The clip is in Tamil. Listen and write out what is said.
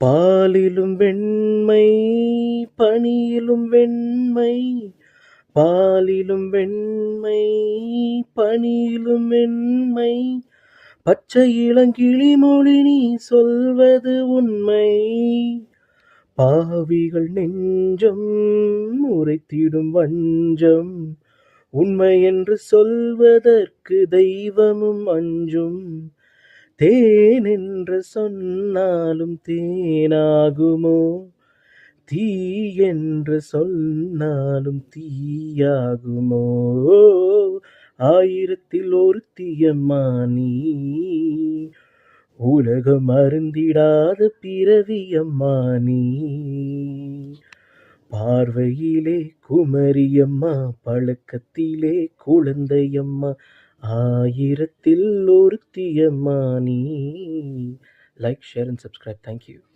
பாலிலும் வெண்மை பனியிலும் வெண்மை, பாலிலும் வெண்மை பனியிலும் வெண்மை, பச்சை இளங்கிளிமொழி நீ சொல்வது உண்மை. பாவிகள் நெஞ்சம் உரைத்திடும் வஞ்சம், உண்மை என்று சொல்வதற்கு தெய்வமும் அஞ்சும். தேன் என்று சொன்னாலும் தேனாகுமோ, தீ என்று சொன்னாலும் தீயாகுமோ. ஆயிரத்தில் ஒருத்தியம்மா நீ, உலகம் அருந்திடாத பிறவியம்மா நீ. பார்வையிலே குமரியம்மா, பழக்கத்திலே குழந்தையம்மா, ஆயிரத்தில் ஒருத்தியம்மா நீ. Like, share and subscribe. Thank you.